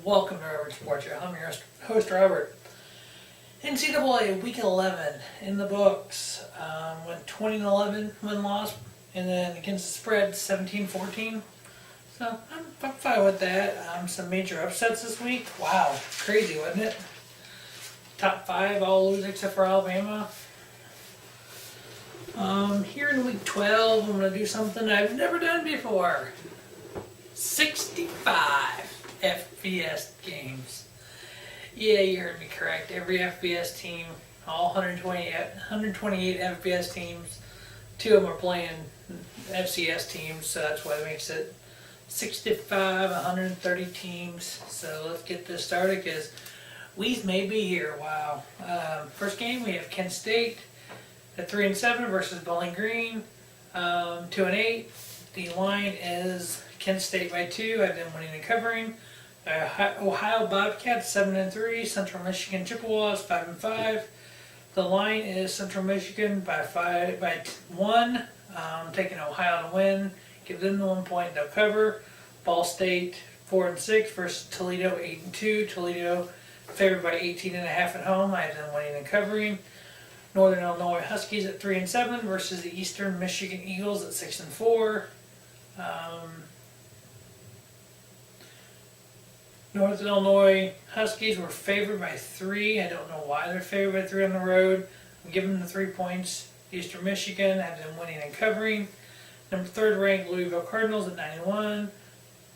Welcome to Robert Sports Show. I'm your host, Robert. NCAA Week 11 in the books. Went 20-11 win-loss, and then against the spread 17-14. So I'm fine with that. Some major upsets this week. Wow, crazy, wasn't it? Top 5 all lose except for Alabama. Here in week 12, I'm going to do something I've never done before. 65 FBS games. Yeah, you heard me correct. Every FBS team, all 128 FBS teams, 2 of them are playing FCS teams, so that's why it makes it 65, 130 teams. So let's get this started because we may be here. Wow. First game, we have Kent State at 3-7 versus Bowling Green, 2-8. The line is Kent State by 2. I've been winning and covering. Ohio Bobcats 7-3. Central Michigan Chippewas 5-5. The line is Central Michigan by 1. Taking Ohio to win. Give them the 1 point. They'll cover. Ball State 4-6 versus Toledo 8-2. Toledo favored by 18.5 at home. I have them winning and covering. Northern Illinois Huskies at 3-7 versus the Eastern Michigan Eagles at 6-4. Northern Illinois Huskies were favored by 3. I don't know why they're favored by 3 on the road. I'm giving them the 3 points. Eastern Michigan have them winning and covering. Number 3rd ranked Louisville Cardinals at 9-1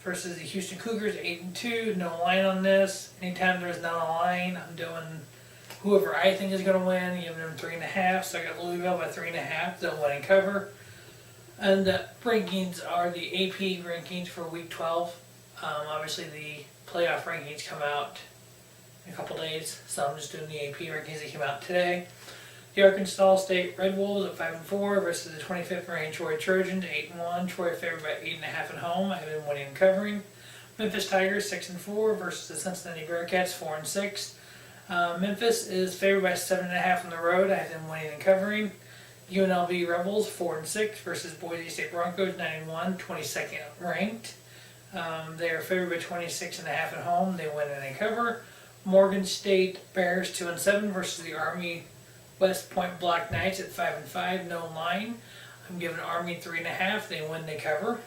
versus the Houston Cougars at 8-2. No line on this. Anytime there's not a line, I'm doing whoever I think is going to win. Giving them 3.5. So I got Louisville by 3.5. They'll win and cover. And the rankings are the AP rankings for Week 12. Obviously, the playoff rankings come out in a couple days, so I'm just doing the AP rankings that came out today. The Arkansas State Red Wolves at 5-4 versus the 25th ranked Troy Trojans at 8-1. Troy favored by 8.5 at home. I have been winning and covering. Memphis Tigers 6-4 versus the Cincinnati Bearcats 4-6. Memphis is favored by 7.5 on the road. I have been winning and covering. UNLV Rebels 4-6 versus Boise State Broncos 9-1, 22nd ranked. They are favored by 26.5 at home. They win and they cover. Morgan State Bears 2-7 versus the Army West Point Black Knights at 5-5. No line. I'm giving Army 3.5. They win. They cover.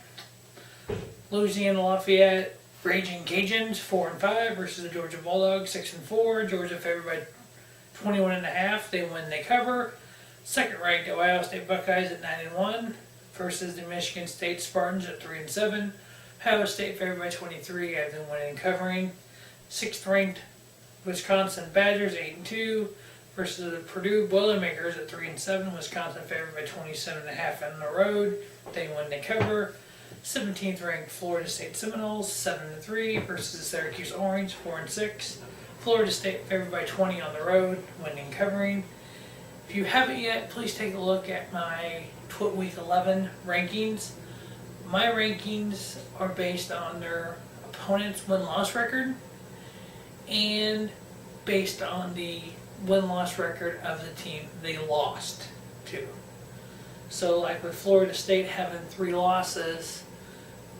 Louisiana Lafayette Raging Cajuns 4-5 versus the Georgia Bulldogs 6-4. Georgia favored by 21.5. They win. They cover. 2nd ranked Ohio State Buckeyes at 9-1 versus the Michigan State Spartans at 3-7. Ohio State favored by 23. I've been winning and covering. 6th ranked Wisconsin Badgers 8-2 versus the Purdue Boilermakers at 3-7. Wisconsin favored by 27.5 on the road. They win. They cover. 17th ranked Florida State Seminoles 7-3 versus the Syracuse Orange 4-6. Florida State favored by 20 on the road. Winning and covering. If you haven't yet, please take a look at my Week 11 rankings. My rankings are based on their opponent's win-loss record and based on the win-loss record of the team they lost to. So like with Florida State having 3 losses,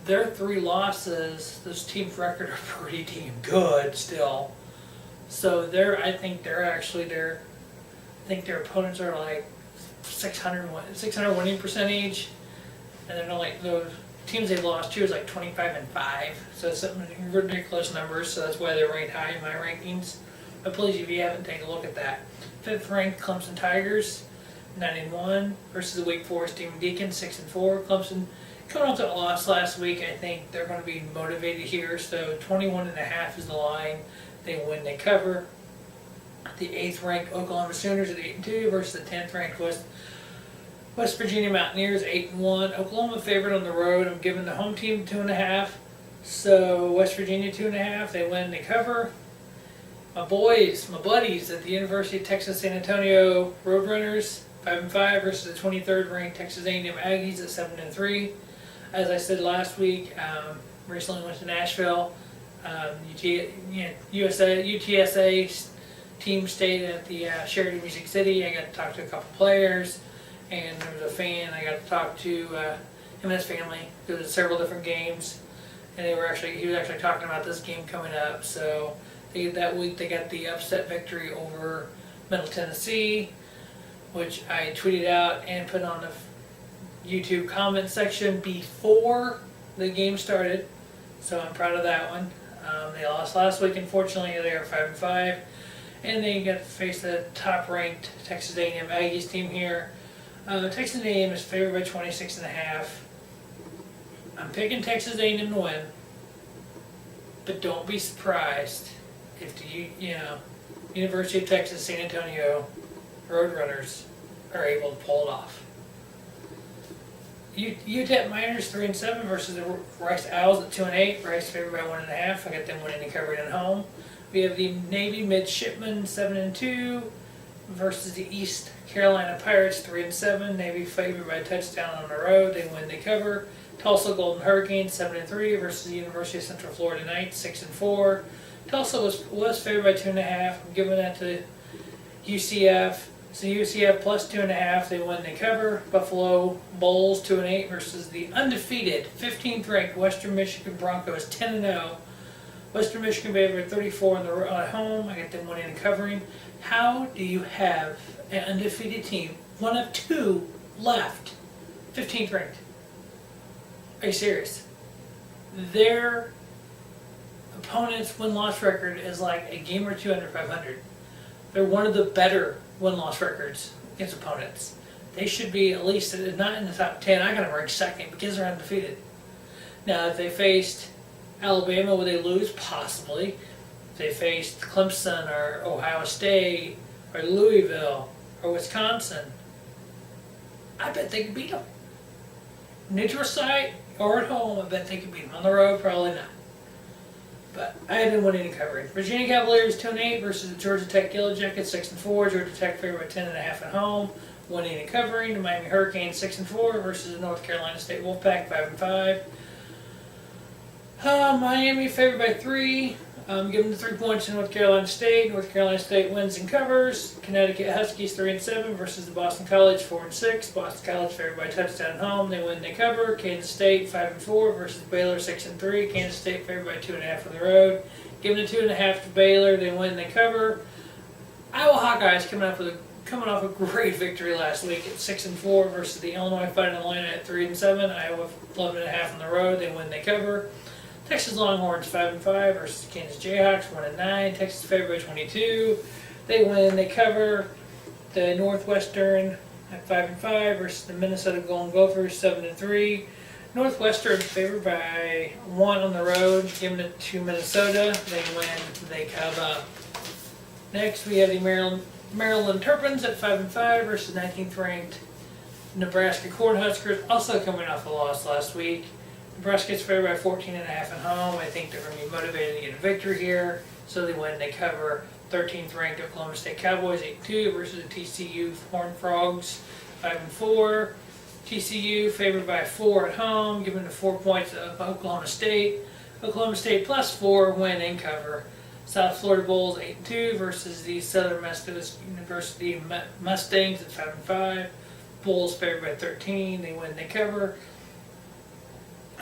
their 3 losses, those teams' record are pretty damn good still. So I think their opponents are like 600 winning percentage, and they're like those teams they lost to is like 25-5. So it's something ridiculous numbers. So that's why they're ranked high in my rankings. But please, if you haven't, take a look at that. 5th ranked Clemson Tigers 9-1 versus the Wake Forest Demon Deacons 6-4. Clemson coming off that loss last week. I think they're going to be motivated here. So 21.5 is the line. They win. They cover. The 8th ranked Oklahoma Sooners at 8-2 versus the 10th ranked West Virginia Mountaineers 8-1. Oklahoma favored on the road. I'm giving the home team 2.5. So West Virginia 2.5. They win. They cover. My buddies at the University of Texas San Antonio Roadrunners 5-5 versus the 23rd ranked Texas A&M Aggies at 7-3. As I said last week, recently went to Nashville. UTSA team stayed at the Sheraton Music City. I got to talk to a couple players, and there was a fan I got to talk to him and his family. There was several different games, and he was actually talking about this game coming up. So that week they got the upset victory over Middle Tennessee, which I tweeted out and put on the YouTube comment section before the game started. So I'm proud of that one. They lost last week, unfortunately. They are 5-5, and they got to face the top-ranked Texas A&M Aggies team here. Texas A&M is favored by 26.5. I'm picking Texas A&M to win, but don't be surprised if the University of Texas San Antonio Roadrunners are able to pull it off. UTEP Miners 3-7 versus the Rice Owls at 2-8. Rice favored by 1.5. I got them winning and covering at home. We have the Navy Midshipmen 7-2 versus the East Carolina Pirates 3-7. Navy favored by a touchdown on the road. They win, they cover. Tulsa Golden Hurricanes 7-3 versus the University of Central Florida Knights 6-4. Tulsa was favored by 2.5. I'm giving that to UCF. So UCF plus 2.5, they win, they cover. Buffalo Bulls 2-8 versus the undefeated 15th ranked Western Michigan Broncos 10-0. Western Michigan favored 34 at home. I got them winning and covering. How do you have an undefeated team, one of two left, 15th ranked? Are you serious? Their opponent's win-loss record is like a game or two under 500. They're one of the better win-loss records against opponents. They should be at least not in the top 10. I got them ranked second because they're undefeated. Now, if they faced Alabama, would they lose? Possibly. If they faced Clemson or Ohio State or Louisville or Wisconsin, I bet they could beat them. Neutral site or at home, I bet they could beat them. On the road, probably not. But I have been winning and covering. Virginia Cavaliers 2-8 versus the Georgia Tech Yellow Jackets 6-4. Georgia Tech favored by 10.5 at home, winning and covering. The Miami Hurricanes 6-4 versus the North Carolina State Wolfpack 5-5. Miami favored by 3. Giving the 3 points to North Carolina State. North Carolina State wins and covers. Connecticut Huskies 3-7 versus the Boston College 4-6. Boston College favored by a touchdown at home. They win, they cover. Kansas State 5-4 versus Baylor 6-3. Kansas State favored by 2.5 on the road. Giving the 2.5 to Baylor. They win, they cover. Iowa Hawkeyes coming off a great victory last week at 6-4 versus the Illinois Fighting Illini at 3-7. Iowa 11.5 on the road. They win, they cover. Texas Longhorns 5-5 versus the Kansas Jayhawks 1-9. Texas favored by 22. They win, they cover. The Northwestern at 5-5 versus the Minnesota Golden Gophers 7-3. Northwestern favored by 1 on the road, giving it to Minnesota. They win, they cover. Next we have the Maryland Terrapins at 5-5 versus 19th ranked Nebraska Cornhuskers, also coming off a loss last week. Nebraska gets favored by 14.5 at home. I think they're going to be motivated to get a victory here, so they win. They cover. 13th ranked Oklahoma State Cowboys 8-2 versus the TCU Horned Frogs 5-4. TCU favored by 4 at home, given the 4 points of Oklahoma State. Oklahoma State plus 4, win and cover. South Florida Bulls 8-2 versus the Southern Methodist University Mustangs at 5-5. Bulls favored by 13. They win. They cover.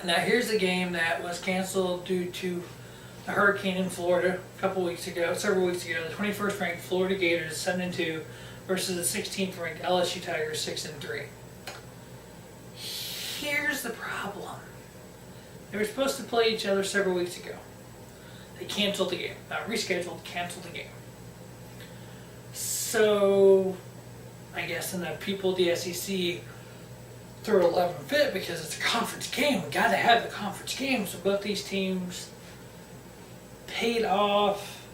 Now here's a game that was canceled due to a hurricane in Florida several weeks ago. The 21st ranked Florida Gators 7-2 versus the 16th ranked LSU Tigers 6-3. Here's the problem. They were supposed to play each other several weeks ago. They canceled the game. Not rescheduled, canceled the game. So I guess enough people at the SEC threw 11 fit because it's a conference game. We got to have the conference game. So both these teams paid off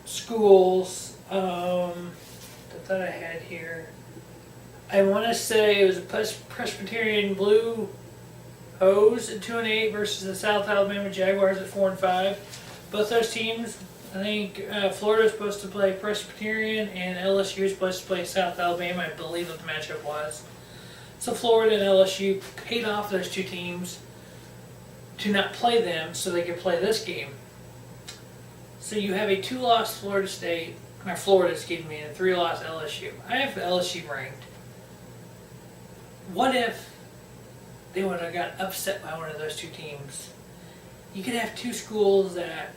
schools. That I had here. I want to say it was a Presbyterian Blue Hose at 2-8 versus the South Alabama Jaguars at 4-5. Both those teams, I think Florida was supposed to play Presbyterian and LSU was supposed to play South Alabama. I believe what the matchup was. So Florida and LSU paid off those two teams to not play them so they could play this game. So you have a 2-loss Florida, and a 3-loss LSU. I have LSU ranked. What if they would have got upset by one of those two teams you could have two schools that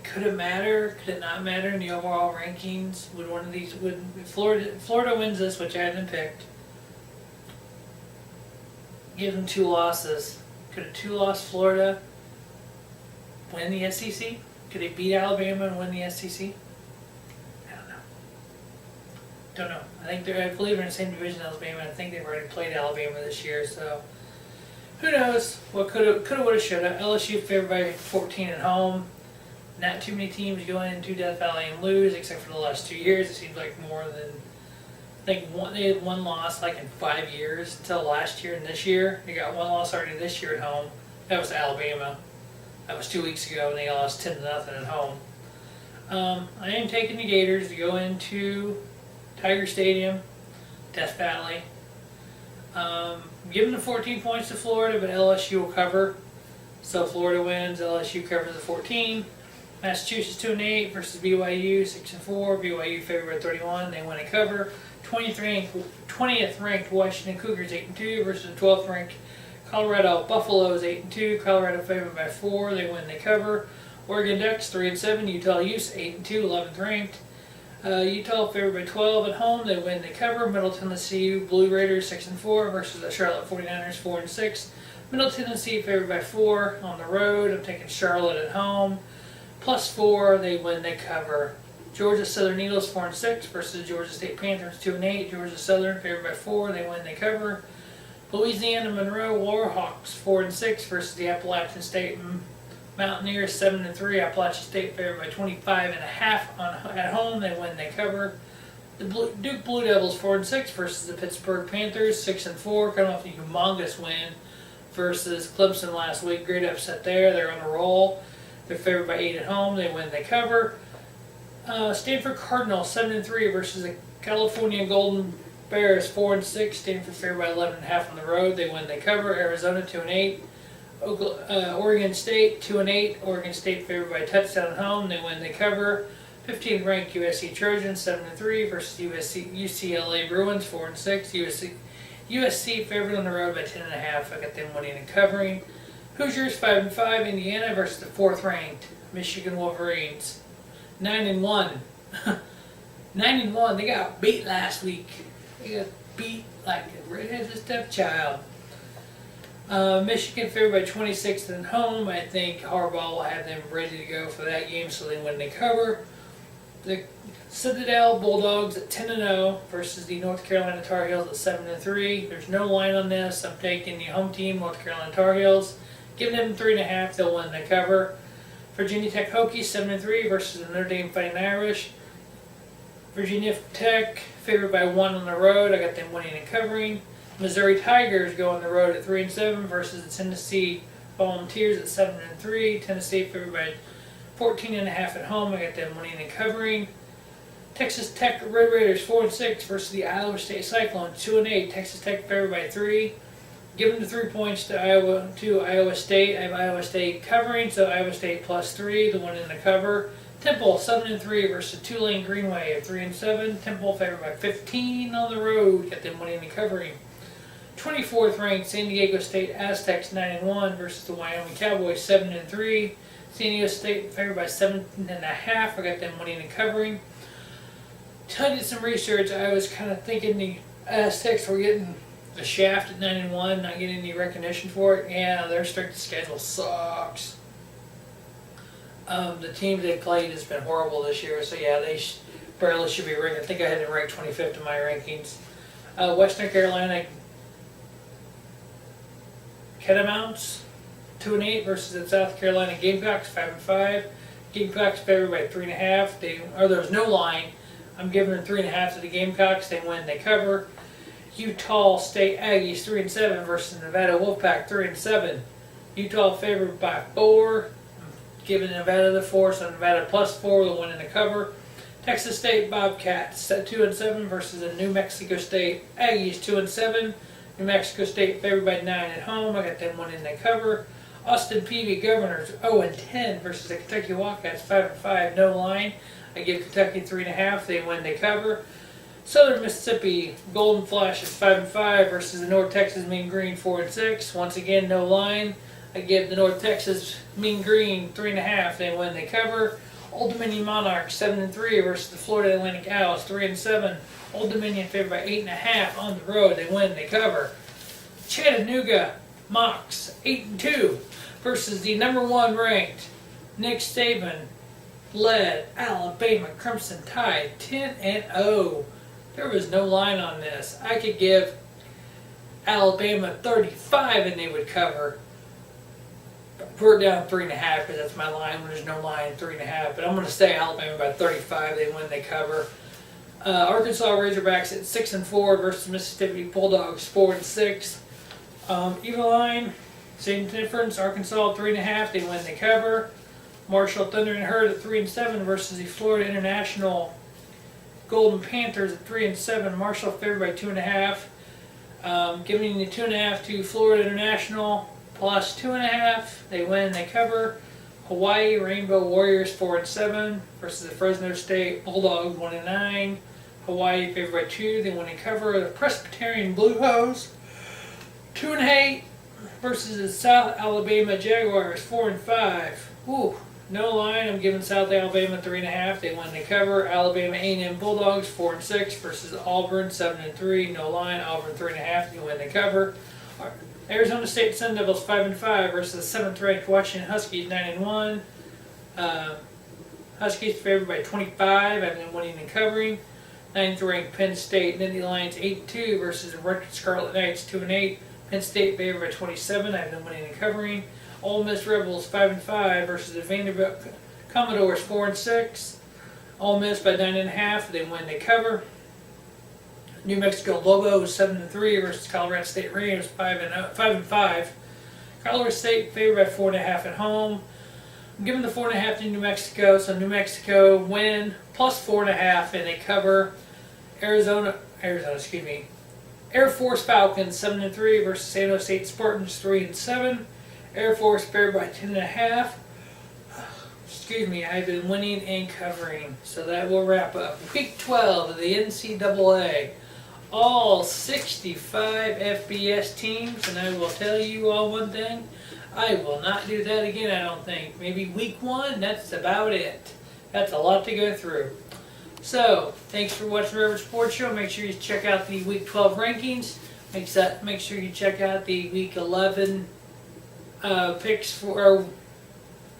could it matter? Could it not matter in the overall rankings? Would one of these, would if Florida wins this, which I haven't picked, give them 2 losses. Could a 2-loss Florida win the SEC? Could they beat Alabama and win the SEC? I don't know. Don't know. I believe they're in the same division as Alabama. I think they've already played Alabama this year, so who knows? What coulda, woulda, shoulda. LSU favored by 14 at home. Not too many teams going into Death Valley and lose, except for the last 2 years. It seems like more than, I think they had 1 loss like in 5 years until last year and this year. They got 1 loss already this year at home. That was Alabama. That was 2 weeks ago, and they lost 10-0 at home. I am taking the Gators to go into Tiger Stadium, Death Valley. Giving the 14 points to Florida, but LSU will cover. So Florida wins, LSU covers the 14. Massachusetts 2-8 versus BYU 6-4. BYU favored by 31. They win and cover. 20th ranked Washington Cougars 8-2 versus the 12th ranked Colorado Buffaloes 8-2. Colorado favored by 4. They win. They cover. Oregon Ducks 3-7. Utah Utes 8-2. 11th ranked. Utah favored by 12 at home. They win. They cover. Middle Tennessee Blue Raiders 6-4 versus the Charlotte 49ers 4-6. Middle Tennessee favored by 4 on the road. I'm taking Charlotte at home. +4, they win, they cover. Georgia Southern Eagles 4-6 versus Georgia State Panthers 2-8. Georgia Southern favored by 4, they win, they cover. Louisiana Monroe Warhawks 4-6 versus the Appalachian State Mountaineers 7-3. Appalachian State favored by 25.5 at home, they win, they cover. The Duke Blue Devils 4-6 versus the Pittsburgh Panthers 6-4, coming off a humongous win versus Clemson last week. Great upset there. They're on a roll. They're favored by 8 at home. They win. They cover. Stanford Cardinals 7-3 versus the California Golden Bears 4-6. Stanford favored by 11.5 on the road. They win. They cover. Arizona 2-8. Oregon State 2-8. Oregon State favored by a touchdown at home. They win. They cover. 15th ranked USC Trojans 7-3 versus UCLA Bruins 4-6. USC favored on the road by 10.5. I got them winning and covering. Hoosiers 5-5. Indiana versus the 4th ranked Michigan Wolverines 9-1. 9-1. They got beat last week. They got beat like a redheaded stepchild. Michigan favored by 26 at home. I think Harbaugh will have them ready to go for that game, so they win. They cover. The Citadel Bulldogs at 10-0 versus the North Carolina Tar Heels at 7-3. There's no line on this. I'm taking the home team, North Carolina Tar Heels. Giving them 3.5. They'll win. They cover. Virginia Tech Hokies 7-3 versus the Notre Dame Fighting Irish. Virginia Tech favored by 1 on the road. I got them winning and covering. Missouri Tigers go on the road at 3-7 versus the Tennessee Volunteers at 7-3. Tennessee favored by 14.5 at home. I got them winning and covering. Texas Tech Red Raiders 4-6 versus the Iowa State Cyclones 2-8. Texas Tech favored by 3. Giving the 3 points to Iowa State. I have Iowa State covering, so Iowa State +3, the one in the cover. Temple 7-3 versus Tulane Greenway at 3-7. Temple favored by 15 on the road. Got them winning and covering. 24th ranked San Diego State Aztecs 9-1 versus the Wyoming Cowboys 7-3. San Diego State favored by 7.5. I got them winning and covering. Till I did some research, I was kind of thinking the Aztecs were getting the shaft at 9-1, not getting any recognition for it. Yeah, their strength of schedule sucks. The team they played has been horrible this year, so yeah, they barely should be ranked. I think I had them ranked 25th in my rankings. Western Carolina Catamounts 2-8 versus the South Carolina Gamecocks 5-5. Gamecocks favored by 3.5. There was no line. I'm giving them 3.5 to the Gamecocks. They win, they cover. Utah State Aggies 3-7 versus Nevada Wolfpack 3-7. Utah favored by 4. I'm giving Nevada the 4, so Nevada +4, the win in the cover. Texas State Bobcats 2-7 versus the New Mexico State Aggies 2-7. New Mexico State favored by 9 at home. I got them one in the cover. Austin Peay Governors 0-10 versus the Kentucky Wildcats 5-5, no line. I give Kentucky 3.5. They win, they cover. Southern Mississippi Golden Flash is 5-5 versus the North Texas Mean Green 4-6. Once again, no line. I give the North Texas Mean Green 3.5. They win, they cover. Old Dominion Monarchs 7-3 versus the Florida Atlantic Owls 3-7. Old Dominion favored by 8.5 on the road. They win, they cover. Chattanooga Mocs 8-2 versus the number 1 ranked Nick Saban led Alabama Crimson Tide 10-0. There was no line on this. I could give Alabama 35 and they would cover. We're down 3.5 because that's my line. When there's no line, 3.5. But I'm going to say Alabama by 35. They win, they cover. Arkansas Razorbacks at 6-4 versus Mississippi Bulldogs 4-6. Even line, same difference. Arkansas 3.5. They win, they cover. Marshall Thunder and Herd at 3-7 versus the Florida International Golden Panthers at 3-7. Marshall favored by 2.5. Giving the 2.5 to Florida International plus 2.5. They win, they cover. Hawaii Rainbow Warriors 4-7 versus the Fresno State Bulldogs 1-9. Hawaii favored by 2. They win and cover. The Presbyterian Blue Hose 2-8 versus the South Alabama Jaguars 4-5. Ooh, no line. I'm giving South Alabama 3.5. They win, they cover. Alabama A&M Bulldogs 4-6 versus Auburn 7-3. No line. Auburn 3.5. They win, they cover. Arizona State Sun Devils 5-5 versus the 7th ranked Washington Huskies 9-1. Huskies favored by 25. I've been winning and covering. 9th ranked Penn State Nittany Lions 8-2 versus the record Scarlet Knights 2-8. Penn State favored by 27. I've been winning and covering. Ole Miss Rebels 5-5 versus the Vanderbilt Commodores 4-6. Ole Miss by 9.5. They win, they cover. New Mexico Lobos 7-3 versus Colorado State Rams 5-5. Colorado State favored by 4.5 at home. I'm giving the 4.5 to New Mexico, so New Mexico win plus 4.5 and they cover. Air Force Falcons 7-3 versus San Jose State Spartans 3-7. Air Force favored by 10.5. Excuse me, I've been winning and covering. So that will wrap up Week 12 of the NCAA. All 65 FBS teams, and I will tell you all one thing. I will not do that again, I don't think. Maybe Week 1, that's about it. That's a lot to go through. So, thanks for watching River Sports Show. Make sure you check out the Week 12 rankings. Make sure you check out the Week 11 picks for,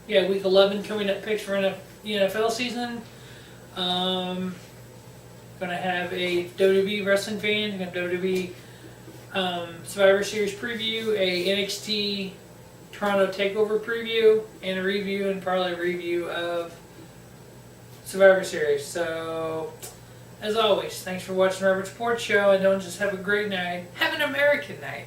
Week 11 coming up picks for the NFL season. Gonna have a WWE wrestling fan, gonna have WWE Survivor Series preview, a NXT Toronto Takeover preview, and a review and probably a review of Survivor Series. So, as always, thanks for watching Robert Sports Show, and don't just have a great night, have an American night.